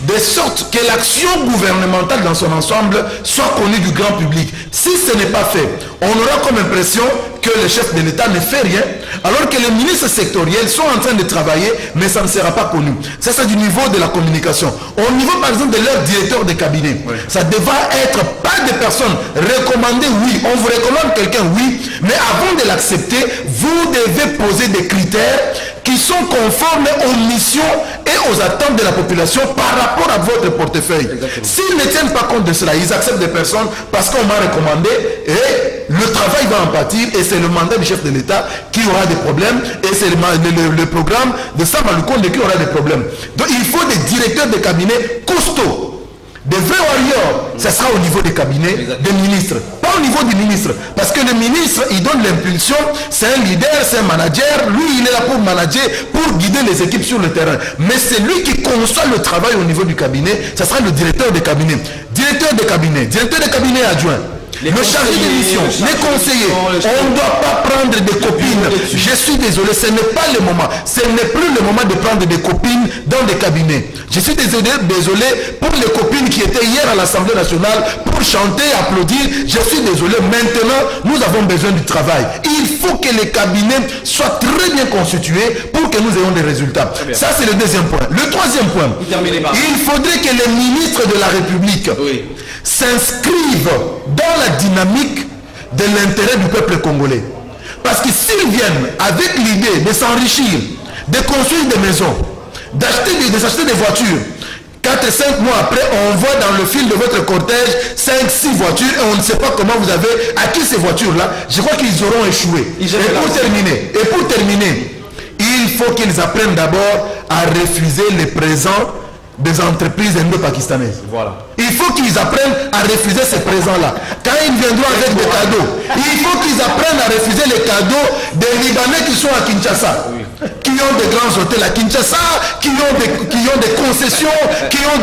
de sorte que l'action gouvernementale dans son ensemble soit connue du grand public. Si ce n'est pas fait, on aura comme impression que le chef de l'État ne fait rien, alors que les ministres sectoriels sont en train de travailler, mais ça ne sera pas connu. Ça, c'est du niveau de la communication. Au niveau, par exemple, de leur directeur de cabinet, ça devra être pas des personnes recommandées, oui. On vous recommande quelqu'un, oui, mais avant de l'accepter, vous devez poser des critères qui sont conformes aux missions et aux attentes de la population par rapport à votre portefeuille. S'ils ne tiennent pas compte de cela, ils acceptent des personnes parce qu'on m'a recommandé et le travail va en pâtir et c'est le mandat du chef de l'État qui aura des problèmes et c'est le programme de Sama Lukonde qui aura des problèmes. Donc il faut des directeurs de cabinet costauds. Des vrais warriors, ça sera au niveau des cabinets des ministres, pas au niveau du ministre. Parce que le ministre, il donne l'impulsion, c'est un leader, c'est un manager, lui il est là pour manager, pour guider les équipes sur le terrain. Mais c'est lui qui conçoit le travail au niveau du cabinet, ça sera le directeur de cabinet. Directeur de cabinet adjoint. le chargé de mission, les conseillers, on ne doit pas prendre des copines. Je suis désolé, ce n'est pas le moment. Ce n'est plus le moment de prendre des copines dans des cabinets. Je suis désolé pour les copines qui étaient hier à l'Assemblée nationale pour chanter, applaudir. Je suis désolé. Maintenant, nous avons besoin du travail. Il faut que les cabinets soient très bien constitués pour que nous ayons des résultats. Ça, c'est le deuxième point. Le troisième point, il faudrait que les ministres de la République s'inscrivent dans la dynamique de l'intérêt du peuple congolais. Parce que s'ils viennent avec l'idée de s'enrichir, de construire des maisons, d'acheter des voitures, 4-5 mois après, on voit dans le fil de votre cortège 5-6 voitures et on ne sait pas comment vous avez acquis ces voitures-là. Je crois qu'ils auront échoué. Et pour terminer, il faut qu'ils apprennent d'abord à refuser les présents des entreprises indo-pakistanaises. Voilà. Il faut qu'ils apprennent à refuser ces présents-là. Quand ils viendront avec des cadeaux, il faut qu'ils apprennent à refuser les cadeaux des Libanais qui sont à Kinshasa, qui ont des grands hôtels à Kinshasa, qui ont des concessions, qui vendent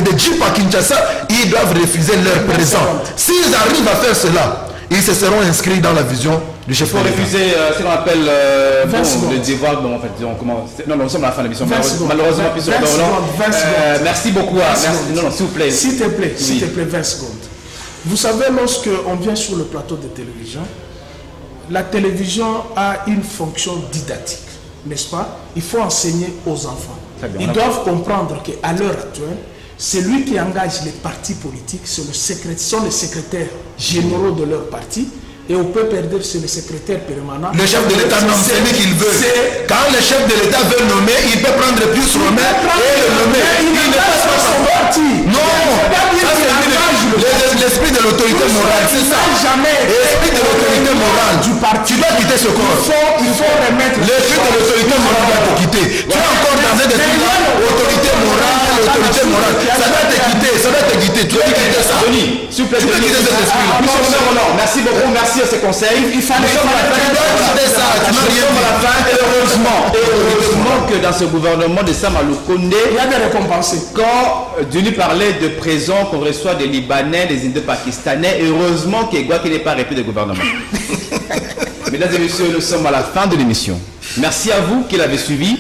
des jeeps à Kinshasa. Ils doivent refuser leurs présents. S'ils arrivent à faire cela, ils se seront inscrits dans la vision du chef de l'État. Il faut refuser ce qu'on appelle le devoir. Bon, en fait, non, nous sommes à la fin de l'émission. Malheureusement, merci beaucoup. Non, s'il vous plaît. S'il te plaît, 20 secondes. Vous savez, lorsque on vient sur le plateau de télévision, la télévision a une fonction didactique, n'est-ce pas? Il faut enseigner aux enfants. Ils doivent comprendre qu'à l'heure actuelle, celui qui engage les partis politiques sont les secrétaires généraux de leur parti. Et on peut perdre sur le secrétaire permanent. Le chef de l'État nomme celui qu'il veut. Quand le chef de l'État veut nommer, il peut prendre plus Romain et le nommer. Il ne passe pas son parti. Non, l'esprit de l'autorité morale, c'est ça. L'esprit de l'autorité morale du parti. Tu dois quitter ce corps. Il faut remettre. L'esprit de l'autorité morale doit te quitter. Tu es encore dans un esprit autorité morale. Ça doit te quitter. Tu dois quitter ça. Denis, s'il vous plaît, tu dois quitter cet esprit. Merci beaucoup, merci à ce conseil. Il fallait heureusement que dans ce gouvernement de Sama Lukonde, il y a des récompenses. Quand Denis parlait de présents qu'on reçoit des Libanais, des Indo-Pakistanais, heureusement qu'il n'est pas répété de gouvernement. Mesdames et messieurs, nous sommes à la fin de l'émission. Merci à vous qui l'avez suivi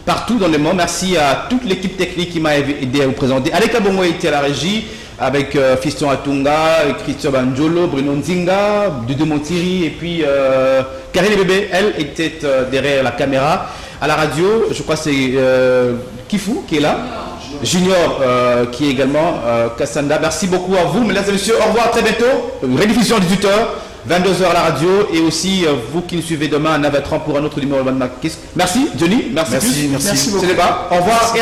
partout dans le monde. Merci à toute l'équipe technique qui m'a aidé à vous présenter. Aleka Bongo était à la régie avec Fiston Atunga, Christian Banjolo, Bruno Nzinga, Dudu Montiri et puis Karine Bébé, elle était derrière la caméra. À la radio, je crois que c'est Kifou qui est là. Junior qui est également Kassanda. Merci beaucoup à vous, mesdames et messieurs. Au revoir, à très bientôt. Rediffusion 18h, 22h à la radio. Et aussi, vous qui nous suivez demain à 9h30 pour un autre numéro de Banmak. Merci, Johnny. Merci beaucoup. Merci beaucoup. Au revoir.